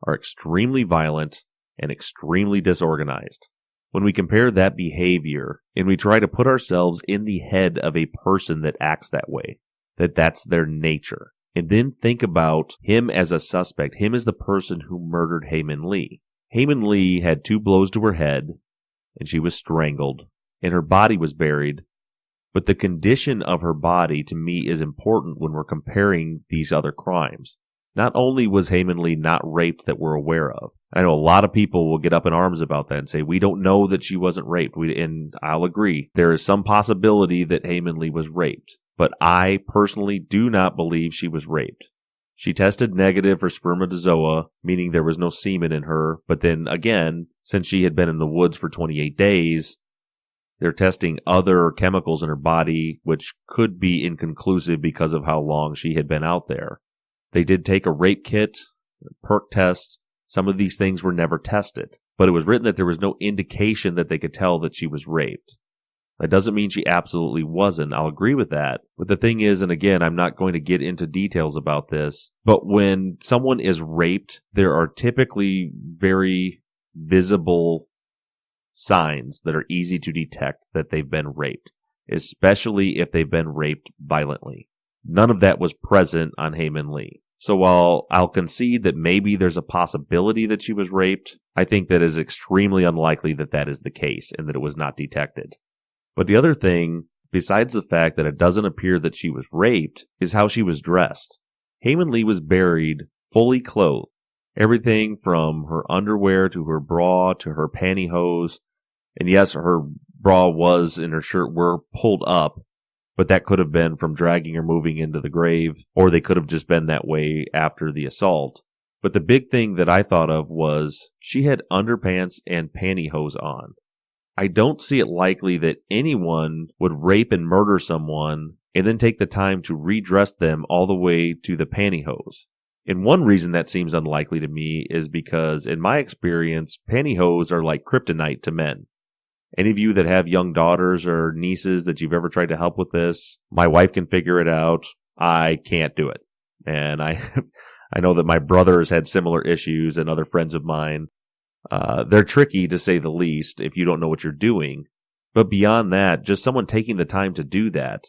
are extremely violent and extremely disorganized. When we compare that behavior and we try to put ourselves in the head of a person that acts that way, that's their nature, and then think about him as a suspect, him as the person who murdered Hae-Min Lee. Hae-Min Lee had 2 blows to her head, and she was strangled, and her body was buried. But the condition of her body, to me, is important when we're comparing these other crimes. Not only was Hae-Min Lee not raped that we're aware of. I know a lot of people will get up in arms about that and say, we don't know that she wasn't raped. And I'll agree. There is some possibility that Hae-Min Lee was raped. But I personally do not believe she was raped. She tested negative for spermatozoa, meaning there was no semen in her. But then again, since she had been in the woods for 28 days, they're testing other chemicals in her body, which could be inconclusive because of how long she had been out there. They did take a rape kit, a perk test. Some of these things were never tested. But it was written that there was no indication that they could tell that she was raped. That doesn't mean she absolutely wasn't. I'll agree with that. But the thing is, and again, I'm not going to get into details about this, but when someone is raped, there are typically very visible signs that are easy to detect that they've been raped, especially if they've been raped violently. None of that was present on Hae-Min Lee. So while I'll concede that maybe there's a possibility that she was raped, I think that is extremely unlikely that that is the case and that it was not detected. But the other thing, besides the fact that it doesn't appear that she was raped, is how she was dressed. Hae-Min Lee was buried fully clothed. Everything from her underwear to her bra to her pantyhose. And yes, her bra was and her shirt were pulled up, but that could have been from dragging or moving into the grave, or they could have just been that way after the assault. But the big thing that I thought of was she had underpants and pantyhose on. I don't see it likely that anyone would rape and murder someone and then take the time to redress them all the way to the pantyhose. And one reason that seems unlikely to me is because, in my experience, pantyhose are like kryptonite to men. Any of you that have young daughters or nieces that you've ever tried to help with this, my wife can figure it out. I can't do it. And I know that my brother has had similar issues and other friends of mine. They're tricky, to say the least, if you don't know what you're doing. But beyond that, just someone taking the time to do that,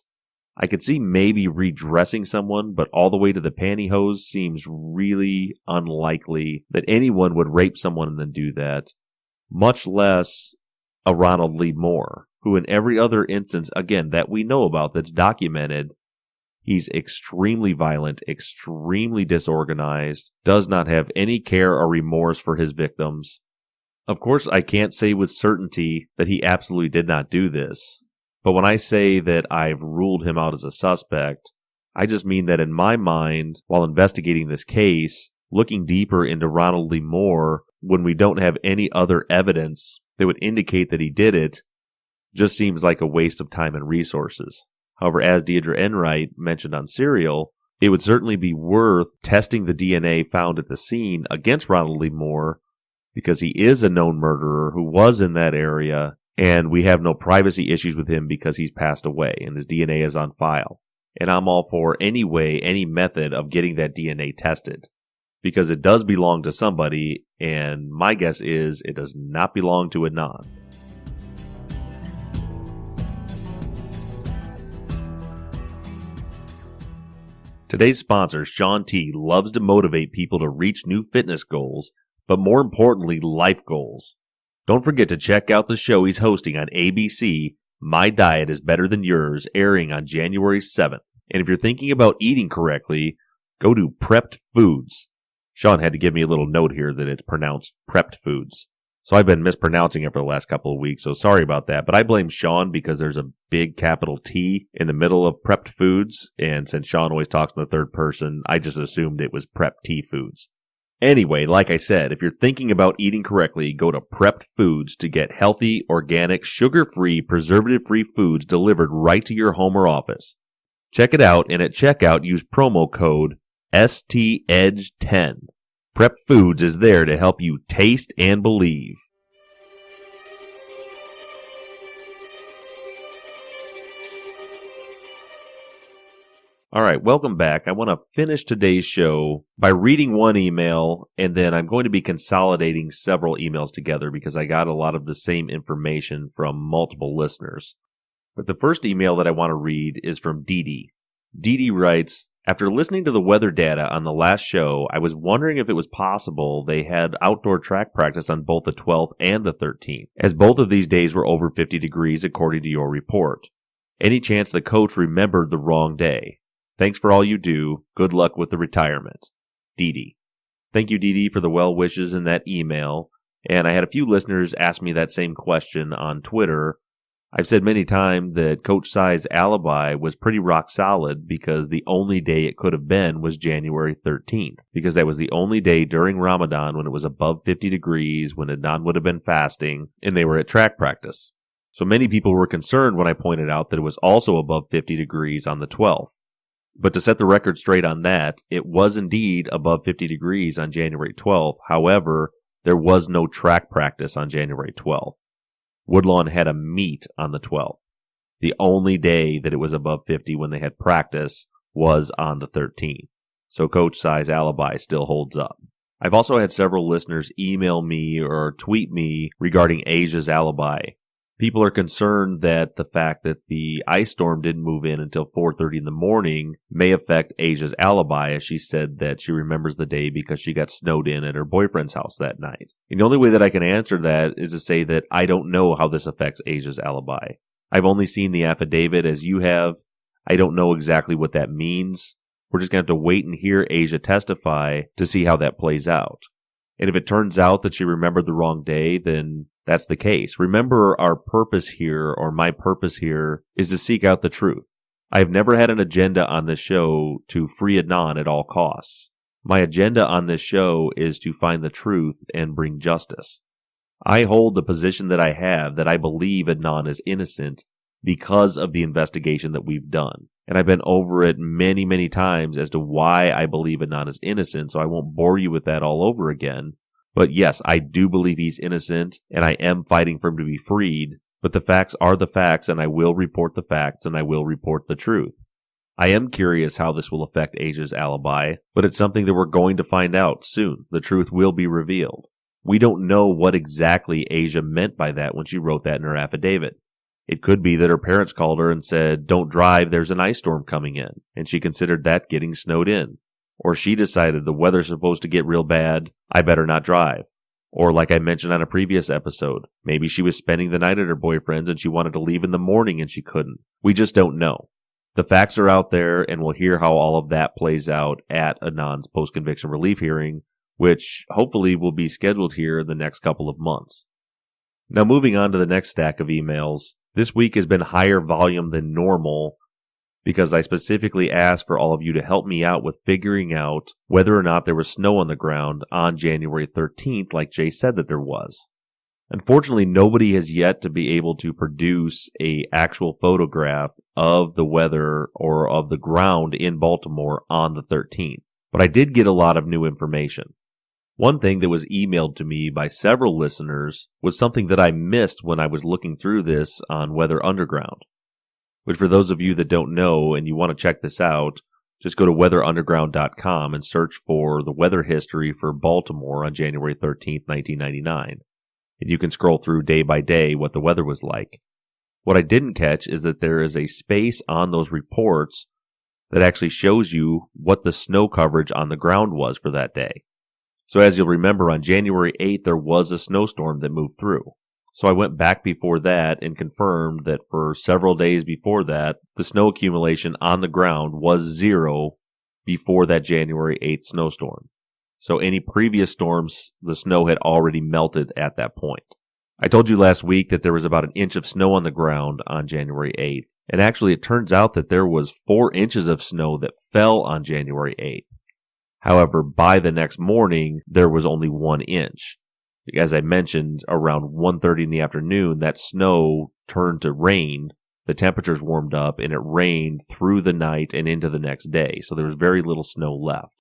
I could see maybe redressing someone, but all the way to the pantyhose seems really unlikely that anyone would rape someone and then do that, much less a Ronald Lee Moore, who in every other instance, again, that we know about that's documented, he's extremely violent, extremely disorganized, does not have any care or remorse for his victims. Of course, I can't say with certainty that he absolutely did not do this, but when I say that I've ruled him out as a suspect, I just mean that in my mind, while investigating this case, looking deeper into Ronald Lee Moore, when we don't have any other evidence that would indicate that he did it, just seems like a waste of time and resources. However, as Deidre Enright mentioned on Serial, it would certainly be worth testing the DNA found at the scene against Ronald Lee Moore, because he is a known murderer who was in that area, and we have no privacy issues with him because he's passed away and his DNA is on file. And I'm all for any method of getting that DNA tested, because it does belong to somebody, and my guess is it does not belong to Adnan. Today's sponsor, Shaun T, loves to motivate people to reach new fitness goals, but more importantly, life goals. Don't forget to check out the show he's hosting on ABC, My Diet is Better Than Yours, airing on January 7th. And if you're thinking about eating correctly, go to Prepped Foods. Shaun had to give me a little note here that it's pronounced Prepped Foods. So I've been mispronouncing it for the last couple of weeks, so sorry about that. But I blame Shaun because there's a big capital T in the middle of Prepped Foods. And since Shaun always talks in the third person, I just assumed it was Prepped Tea Foods. Anyway, like I said, if you're thinking about eating correctly, go to Prepped Foods to get healthy, organic, sugar-free, preservative-free foods delivered right to your home or office. Check it out, and at checkout, use promo code STEDGE10. Prepped Foods is there to help you taste and believe. All right, welcome back. I want to finish today's show by reading one email, and then I'm going to be consolidating several emails together because I got a lot of the same information from multiple listeners. But the first email that I want to read is from Dee Dee. Dee Dee writes, after listening to the weather data on the last show, I was wondering if it was possible they had outdoor track practice on both the 12th and the 13th, as both of these days were over 50 degrees according to your report. Any chance the coach remembered the wrong day? Thanks for all you do. Good luck with the retirement. Dee Dee. Thank you, Dee Dee, for the well wishes in that email. And I had a few listeners ask me that same question on Twitter. I've said many times that Coach Sai's alibi was pretty rock solid because the only day it could have been was January 13th, because that was the only day during Ramadan when it was above 50 degrees, when Adnan would have been fasting, and they were at track practice. So many people were concerned when I pointed out that it was also above 50 degrees on the 12th. But to set the record straight on that, it was indeed above 50 degrees on January 12th. However, there was no track practice on January 12th. Woodlawn had a meet on the 12th. The only day that it was above 50 when they had practice was on the 13th. So Coach Sai's alibi still holds up. I've also had several listeners email me or tweet me regarding Asia's alibi. People are concerned that the fact that the ice storm didn't move in until 4:30 in the morning may affect Asia's alibi, as she said that she remembers the day because she got snowed in at her boyfriend's house that night. And the only way that I can answer that is to say that I don't know how this affects Asia's alibi. I've only seen the affidavit as you have. I don't know exactly what that means. We're just going to have to wait and hear Asia testify to see how that plays out. And if it turns out that she remembered the wrong day, then that's the case. Remember, our purpose here, or my purpose here, is to seek out the truth. I have never had an agenda on this show to free Adnan at all costs. My agenda on this show is to find the truth and bring justice. I hold the position that I have, that I believe Adnan is innocent because of the investigation that we've done. And I've been over it many, many times as to why I believe Adnan is innocent, so I won't bore you with that all over again. But yes, I do believe he's innocent, and I am fighting for him to be freed. But the facts are the facts, and I will report the facts, and I will report the truth. I am curious how this will affect Asia's alibi, but it's something that we're going to find out soon. The truth will be revealed. We don't know what exactly Asia meant by that when she wrote that in her affidavit. It could be that her parents called her and said, "Don't drive, there's an ice storm coming in," and she considered that getting snowed in. Or she decided the weather's supposed to get real bad, I better not drive. Or like I mentioned on a previous episode, maybe she was spending the night at her boyfriend's and she wanted to leave in the morning and she couldn't. We just don't know. The facts are out there, and we'll hear how all of that plays out at Annon's post-conviction relief hearing, which hopefully will be scheduled here in the next couple of months. Now moving on to the next stack of emails, this week has been higher volume than normal because I specifically asked for all of you to help me out with figuring out whether or not there was snow on the ground on January 13th like Jay said that there was. Unfortunately, nobody has yet to be able to produce an actual photograph of the weather or of the ground in Baltimore on the 13th. But I did get a lot of new information. One thing that was emailed to me by several listeners was something that I missed when I was looking through this on Weather Underground. Which for those of you that don't know and you want to check this out, just go to weatherunderground.com and search for the weather history for Baltimore on January 13th, 1999. And you can scroll through day by day what the weather was like. What I didn't catch is that there is a space on those reports that actually shows you what the snow coverage on the ground was for that day. So as you'll remember, on January 8th, there was a snowstorm that moved through. So I went back before that and confirmed that for several days before that, the snow accumulation on the ground was 0 before that January 8th snowstorm. So any previous storms, the snow had already melted at that point. I told you last week that there was about an inch of snow on the ground on January 8th. And actually it turns out that there was 4 inches of snow that fell on January 8th. However, by the next morning, there was only 1 inch. As I mentioned, around 1:30 in the afternoon, that snow turned to rain. The temperatures warmed up and it rained through the night and into the next day. So there was very little snow left.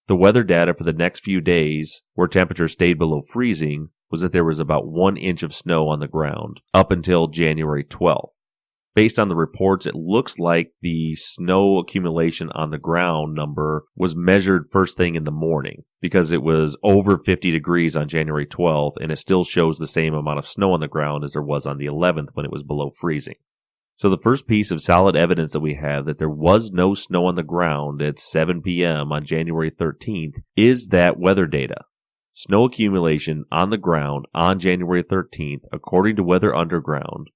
The weather data for the next few days, where temperatures stayed below freezing, was that there was about 1 inch of snow on the ground up until January 12th. Based on the reports, it looks like the snow accumulation on the ground number was measured first thing in the morning because it was over 50 degrees on January 12th, and it still shows the same amount of snow on the ground as there was on the 11th when it was below freezing. So the first piece of solid evidence that we have that there was no snow on the ground at 7 p.m. on January 13th is that weather data. Snow accumulation on the ground on January 13th, according to Weather Underground,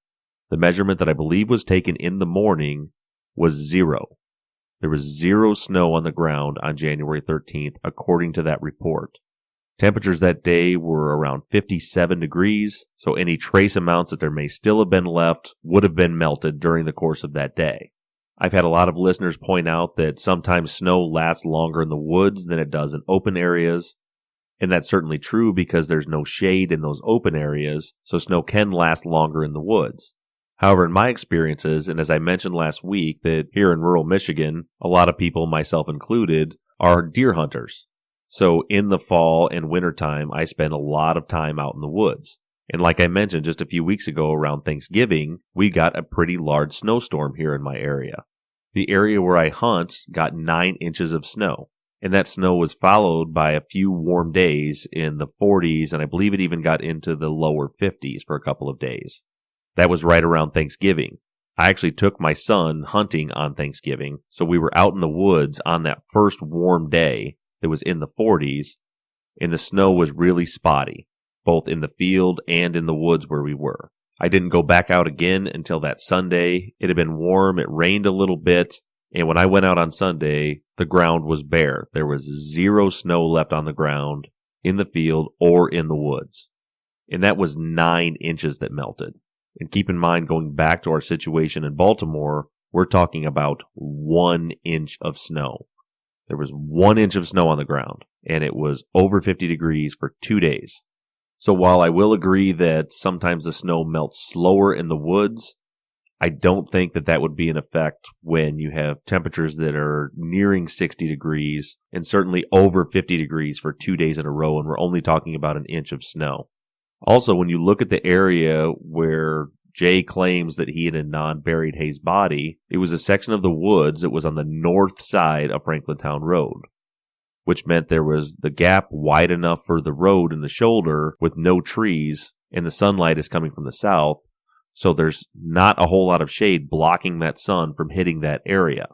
the measurement that I believe was taken in the morning was 0. There was 0 snow on the ground on January 13th, according to that report. Temperatures that day were around 57 degrees, so any trace amounts that there may still have been left would have been melted during the course of that day. I've had a lot of listeners point out that sometimes snow lasts longer in the woods than it does in open areas, and that's certainly true because there's no shade in those open areas, so snow can last longer in the woods. However, in my experiences, and as I mentioned last week, that here in rural Michigan, a lot of people, myself included, are deer hunters. So in the fall and wintertime, I spend a lot of time out in the woods. And like I mentioned just a few weeks ago around Thanksgiving, we got a pretty large snowstorm here in my area. The area where I hunt got 9 inches of snow. And that snow was followed by a few warm days in the 40s, and I believe it even got into the lower 50s for a couple of days. That was right around Thanksgiving. I actually took my son hunting on Thanksgiving, so we were out in the woods on that first warm day that was in the 40s, and the snow was really spotty, both in the field and in the woods where we were. I didn't go back out again until that Sunday. It had been warm, it rained a little bit, and when I went out on Sunday, the ground was bare. There was 0 snow left on the ground, in the field, or in the woods. And that was 9 inches that melted. And keep in mind, going back to our situation in Baltimore, we're talking about 1 inch of snow. There was 1 inch of snow on the ground, and it was over 50 degrees for 2 days. So while I will agree that sometimes the snow melts slower in the woods, I don't think that that would be an effect when you have temperatures that are nearing 60 degrees and certainly over 50 degrees for 2 days in a row, and we're only talking about an inch of snow. Also, when you look at the area where Jay claims that he and Annon buried Hayes' body, it was a section of the woods that was on the north side of Franklintown Road, which meant there was the gap wide enough for the road and the shoulder with no trees, and the sunlight is coming from the south, so there's not a whole lot of shade blocking that sun from hitting that area.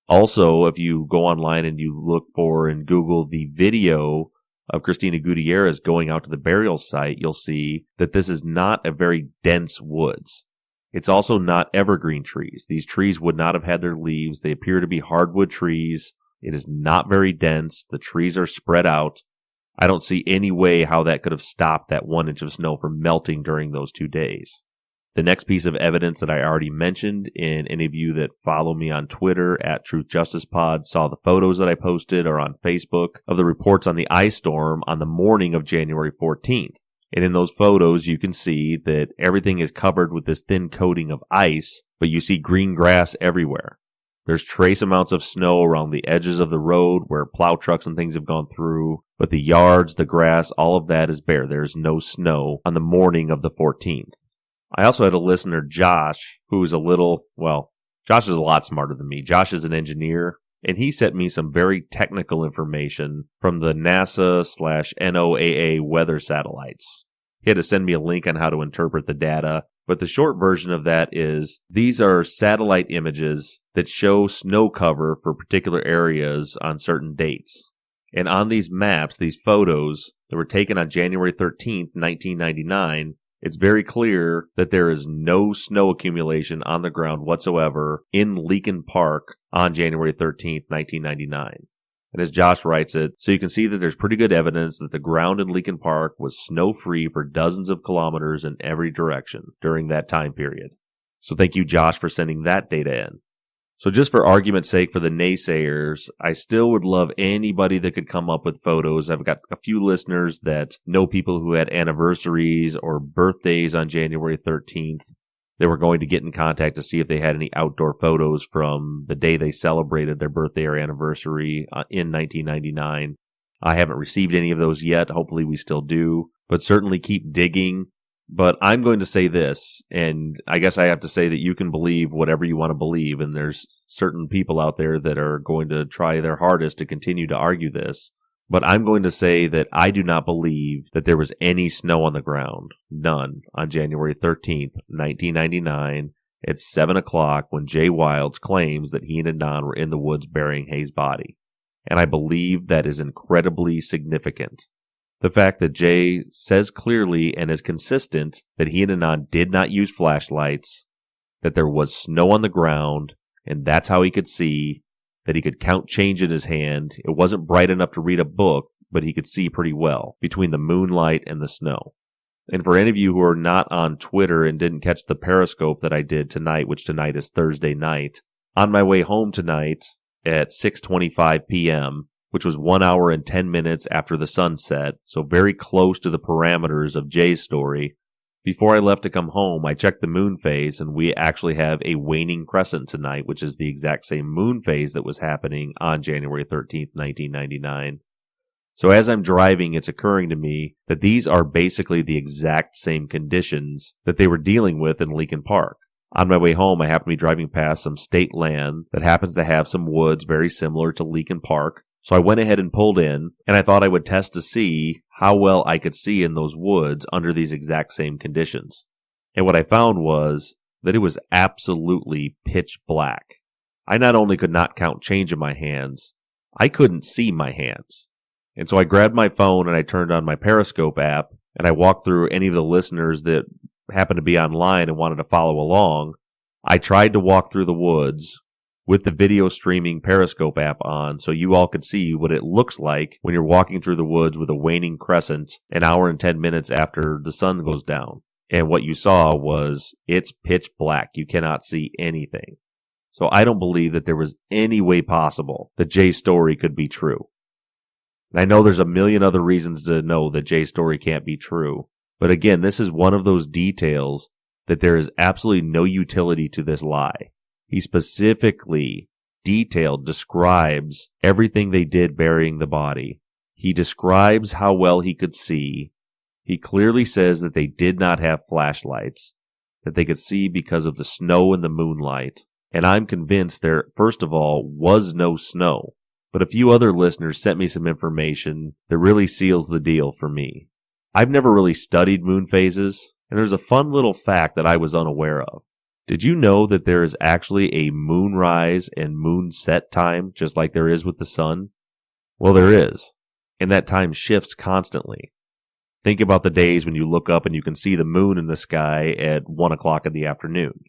Also, if you go online and you look for and Google the video of Christina Gutierrez going out to the burial site, you'll see that this is not a very dense woods. It's also not evergreen trees. These trees would not have had their leaves. They appear to be hardwood trees. It is not very dense. The trees are spread out. I don't see any way how that could have stopped that 1 inch of snow from melting during those 2 days. The next piece of evidence that I already mentioned, and any of you that follow me on Twitter at Truth Justice Pod saw the photos that I posted or on Facebook of the reports on the ice storm on the morning of January 14th. And in those photos, you can see that everything is covered with this thin coating of ice, but you see green grass everywhere. There's trace amounts of snow around the edges of the road where plow trucks and things have gone through, but the yards, the grass, all of that is bare. There's no snow on the morning of the 14th. I also had a listener, Josh, who's Josh is a lot smarter than me. Josh is an engineer, and he sent me some very technical information from the NASA/NOAA weather satellites. He had to send me a link on how to interpret the data, but the short version of that is these are satellite images that show snow cover for particular areas on certain dates. And on these maps, these photos that were taken on January 13th, 1999, it's very clear that there is no snow accumulation on the ground whatsoever in Leakin Park on January 13th, 1999. And as Josh writes it, so you can see that there's pretty good evidence that the ground in Leakin Park was snow-free for dozens of kilometers in every direction during that time period. So thank you, Josh, for sending that data in. So just for argument's sake, for the naysayers, I still would love anybody that could come up with photos. I've got a few listeners that know people who had anniversaries or birthdays on January 13th. They were going to get in contact to see if they had any outdoor photos from the day they celebrated their birthday or anniversary in 1999. I haven't received any of those yet. Hopefully we still do, but certainly keep digging. But I'm going to say this, and I guess I have to say that you can believe whatever you want to believe, and there's certain people out there that are going to try their hardest to continue to argue this. But I'm going to say that I do not believe that there was any snow on the ground, none, on January 13th, 1999, at 7 o'clock when Jay Wilds claims that he and Adnan were in the woods burying Hayes' body. And I believe that is incredibly significant. The fact that Jay says clearly and is consistent that he and Adnan did not use flashlights, that there was snow on the ground, and that's how he could see, that he could count change in his hand. It wasn't bright enough to read a book, but he could see pretty well between the moonlight and the snow. And for any of you who are not on Twitter and didn't catch the Periscope that I did tonight, which tonight is Thursday night, on my way home tonight at 6:25 p.m., which was 1 hour and 10 minutes after the sun set, so very close to the parameters of Jay's story. Before I left to come home, I checked the moon phase, and we actually have a waning crescent tonight, which is the exact same moon phase that was happening on January 13th, 1999. So as I'm driving, it's occurring to me that these are basically the exact same conditions that they were dealing with in Leakin Park. On my way home, I happened to be driving past some state land that happens to have some woods very similar to Leakin Park. So I went ahead and pulled in, and I thought I would test to see how well I could see in those woods under these exact same conditions. And what I found was that it was absolutely pitch black. I not only could not count change in my hands, I couldn't see my hands. And so I grabbed my phone and I turned on my Periscope app, and I walked through any of the listeners that happened to be online and wanted to follow along. I tried to walk through the woods with the video streaming Periscope app on so you all could see what it looks like when you're walking through the woods with a waning crescent an hour and 10 minutes after the sun goes down. And what you saw was it's pitch black. You cannot see anything. So I don't believe that there was any way possible that Jay's story could be true. And I know there's a million other reasons to know that Jay's story can't be true. But again, this is one of those details that there is absolutely no utility to this lie. He specifically describes everything they did burying the body. He describes how well he could see. He clearly says that they did not have flashlights, that they could see because of the snow and the moonlight. And I'm convinced there, first of all, was no snow. But a few other listeners sent me some information that really seals the deal for me. I've never really studied moon phases, and there's a fun little fact that I was unaware of. Did you know that there is actually a moonrise and moonset time, just like there is with the sun? Well, there is. and that time shifts constantly. Think about the days when you look up and you can see the moon in the sky at 1 o'clock in the afternoon.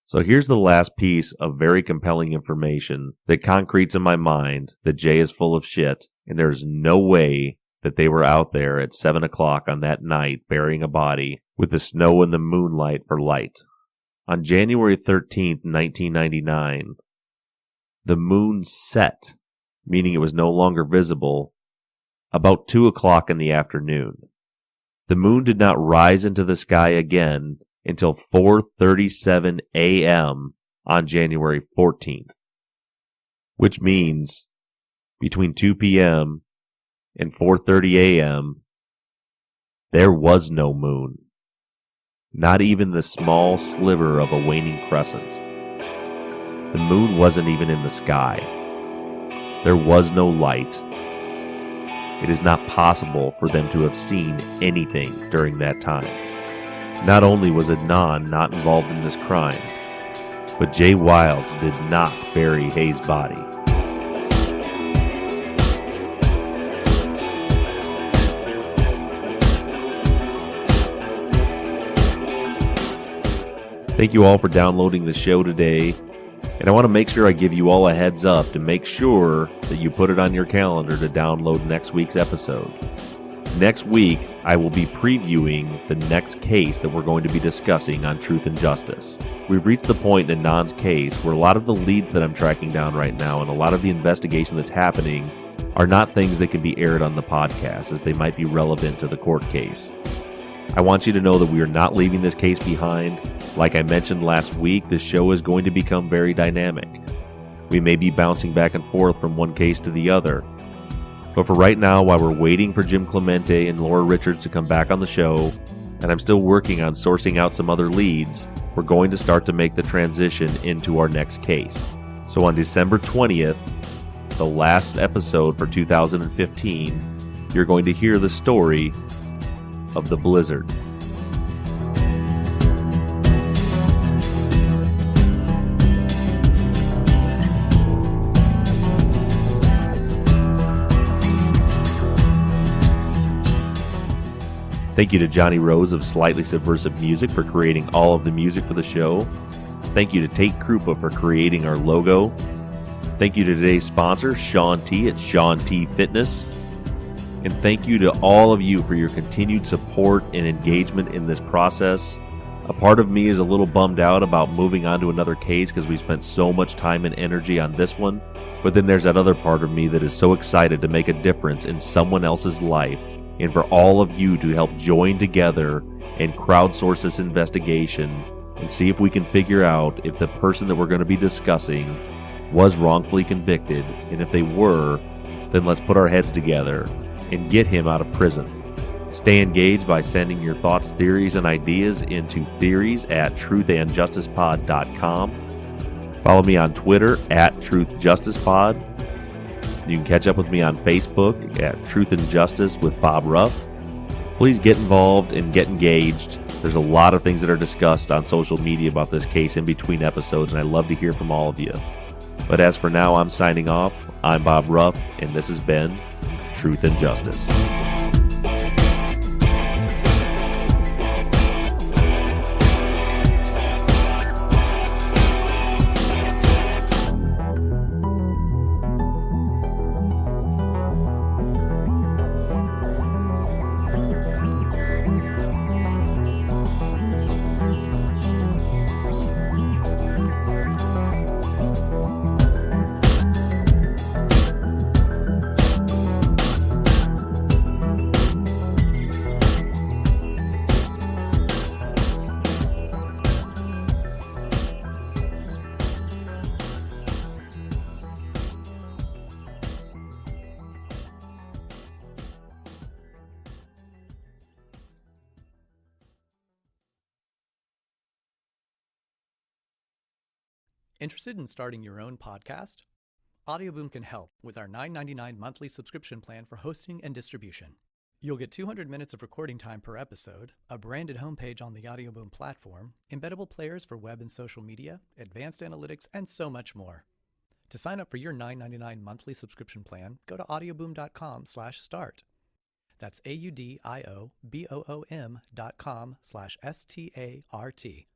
So here's the last piece of very compelling information that concretes in my mind that Jay is full of shit, and there's no way that they were out there at 7 o'clock on that night burying a body with the snow and the moonlight for light. On January 13th, 1999, the moon set, meaning it was no longer visible, about 2 o'clock in the afternoon. The moon did not rise into the sky again until 4:37 a.m. on January 14th, which means between 2 p.m. and 4:30 a.m., there was no moon, not even the small sliver of a waning crescent. The moon wasn't even in the sky. There was no light. It is not possible for them to have seen anything during that time. Not only was Adnan not involved in this crime, but Jay Wilds did not bury Hayes' body. Thank you all for downloading the show today, and I want to make sure I give you all a heads up to make sure that you put it on your calendar to download next week's episode. Next week, I will be previewing the next case that we're going to be discussing on Truth and Justice. We've reached the point in Adnan's case where a lot of the leads that I'm tracking down right now and a lot of the investigation that's happening are not things that can be aired on the podcast, as they might be relevant to the court case. I want you to know that we are not leaving this case behind. Like I mentioned last week, the show is going to become very dynamic. We may be bouncing back and forth from one case to the other. But for right now, while we're waiting for Jim Clemente and Laura Richards to come back on the show, and I'm still working on sourcing out some other leads, we're going to start to make the transition into our next case. So on December 20th, the last episode for 2015, you're going to hear the story of the blizzard. Thank you to Johnny Rose of Slightly Subversive Music for creating all of the music for the show. Thank you to Tate Krupa for creating our logo. Thank you to today's sponsor, Sean T at Sean T Fitness. And thank you to all of you for your continued support and engagement in this process. A part of me is a little bummed out about moving on to another case because we spent so much time and energy on this one. But then there's that other part of me that is so excited to make a difference in someone else's life, and for all of you to help join together and crowdsource this investigation and see if we can figure out if the person that we're going to be discussing was wrongfully convicted, and if they were, then let's put our heads together and get him out of prison. Stay engaged by sending your thoughts, theories, and ideas into theories@truthandjusticepod.com. Follow me on Twitter @truthjusticepod. You can catch up with me on Facebook at Truth and Justice with Bob Ruff. Please get involved and get engaged. There's a lot of things that are discussed on social media about this case in between episodes, and I'd love to hear from all of you. But as for now, I'm signing off. I'm Bob Ruff, and this has been Truth and Justice. Interested in starting your own podcast? Audioboom can help with our $9.99 monthly subscription plan for hosting and distribution. You'll get 200 minutes of recording time per episode, a branded homepage on the Audioboom platform, embeddable players for web and social media, advanced analytics, and so much more. To sign up for your $9.99 monthly subscription plan, go to audioboom.com/start. That's AUDIOBOOM.com/START.